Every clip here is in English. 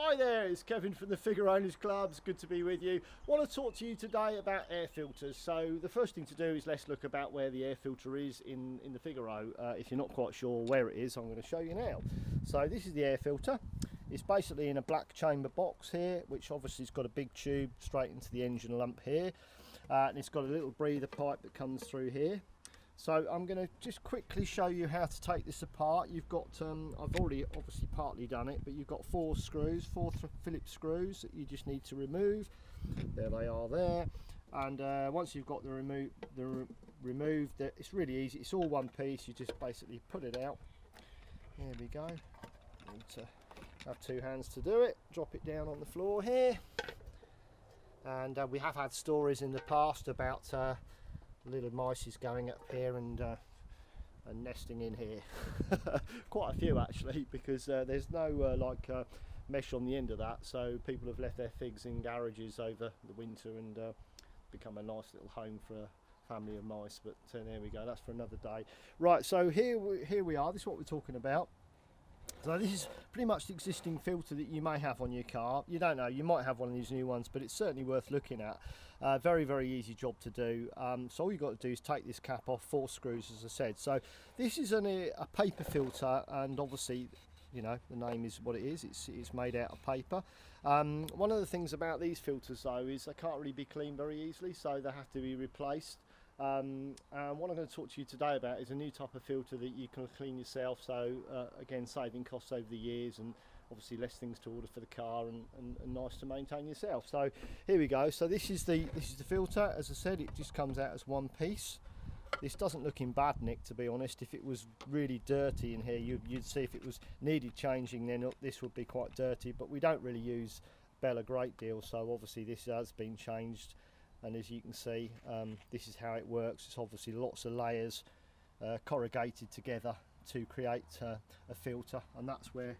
Hi there, it's Kevin from the Figaro Owners Club. It's good to be with you. I want to talk to you today about air filters. So the first thing to do is let's look about where the air filter is in the Figaro. If you're not quite sure where it is, I'm going to show you now. So this is the air filter. It's basically in a black chamber box here, which obviously has got a big tube straight into the engine lump here. And it's got a little breather pipe that comes through here. So I'm going to just quickly show you how to take this apart. You've got, I've already obviously partly done it, but you've got four Phillips screws that you just need to remove. There they are there. And once you've got the removed, it's really easy. It's all one piece. You just basically put it out. There we go. Need to have two hands to do it. Drop it down on the floor here. And we have had stories in the past about little mice is going up here and nesting in here. Quite a few actually, because there's no mesh on the end of that, so people have left their figs in garages over the winter and become a nice little home for a family of mice. But there we go, that's for another day. Right, so here we are. This is what we're talking about. So this is pretty much the existing filter that you may have on your car. You don't know, you might have one of these new ones, but it's certainly worth looking at. Very easy job to do. So all you've got to do is take this cap off, 4 screws as I said. So this is a paper filter, and obviously, you know, the name is what it is. It's made out of paper. One of the things about these filters though is they can't really be cleaned very easily, so they have to be replaced. And what I'm going to talk to you today about is a new type of filter that you can clean yourself, so again saving costs over the years and obviously less things to order for the car and nice to maintain yourself. So here we go. So this is the filter. As I said, it just comes out as one piece. This doesn't look in bad nick, to be honest. If it was really dirty in here, you'd see if it was needed changing, then this would be quite dirty, but we don't really use Bell a great deal, so obviously this has been changed. And as you can see, this is how it works. It's obviously lots of layers corrugated together to create a filter, and that's where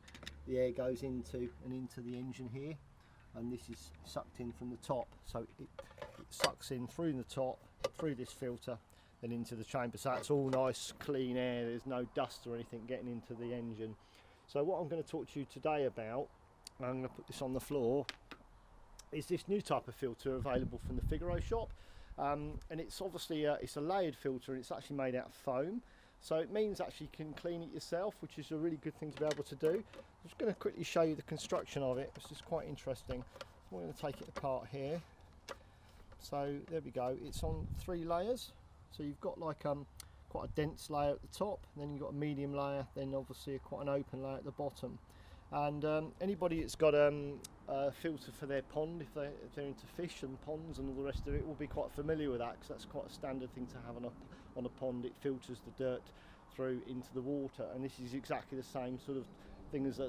the air goes into the engine here, and this is sucked in from the top, so it sucks in through the top, through this filter, then into the chamber. So that's all nice clean air, there's no dust or anything getting into the engine. So what I'm going to talk to you today about, and I'm going to put this on the floor, is this new type of filter available from the Figaro shop, and it's obviously it's a layered filter, and it's actually made out of foam, so it means actually you can clean it yourself, which is a really good thing to be able to do. I'm just going to quickly show you the construction of it. It's just quite interesting. So I'm going to take it apart here. So there we go, it's on 3 layers. So you've got like quite a dense layer at the top, and then you've got a medium layer, then obviously quite an open layer at the bottom. And anybody that's got a filter for their pond, if they're into fish and ponds and all the rest of it, will be quite familiar with that, because that's quite a standard thing to have on a pond. It filters the dirt through into the water, and this is exactly the same sort of thing as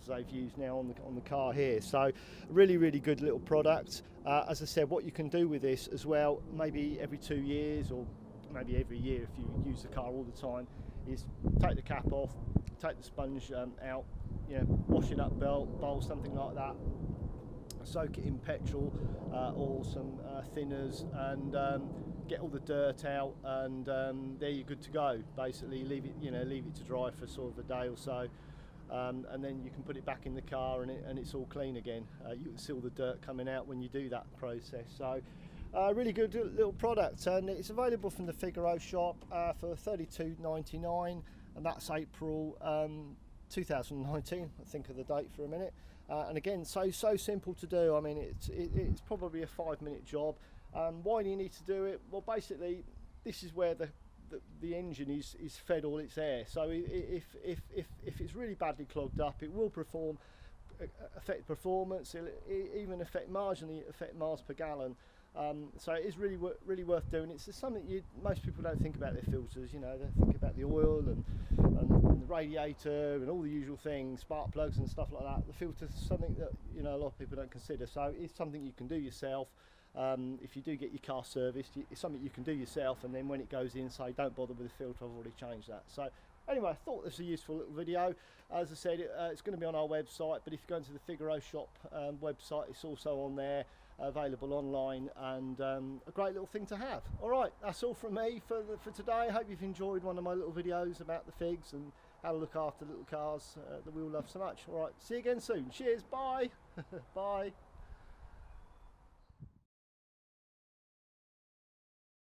they've used now on the car here. So really good little product. As I said, what you can do with this as well, maybe every 2 years or maybe every year if you use the car all the time, is take the cap off, take the sponge out, you know, wash it up, bowl, something like that, soak it in petrol or some thinners, and get all the dirt out, and there you're good to go. Basically leave it to dry for sort of a day or so, and then you can put it back in the car, and it's all clean again. You can see all the dirt coming out when you do that process. So really good little product, and it's available from the Figaro shop for $32.99, and that's April 2019. I think of the date for a minute, and again, so simple to do. I mean, it's probably a 5-minute job. Why do you need to do it? Well, basically, this is where the engine is fed all its air. So if it's really badly clogged up, it will affect performance. It'll even marginally affect miles per gallon. So it is really worth doing. It's something most people don't think about their filters. You know, they think about the oil and the radiator and all the usual things, spark plugs and stuff like that. The filter is something that, you know, a lot of people don't consider. So it's something you can do yourself. If you do get your car serviced, it's something you can do yourself, and then when it goes in, say don't bother with the filter, I've already changed that. So anyway, I thought this was a useful little video. As I said, it's going to be on our website, but if you go into the Figaro shop website, it's also on there, available online, and a great little thing to have. Alright, that's all from me for today. I hope you've enjoyed one of my little videos about the figs and how to look after little cars that we all love so much. All right, see you again soon. Cheers, bye. Bye.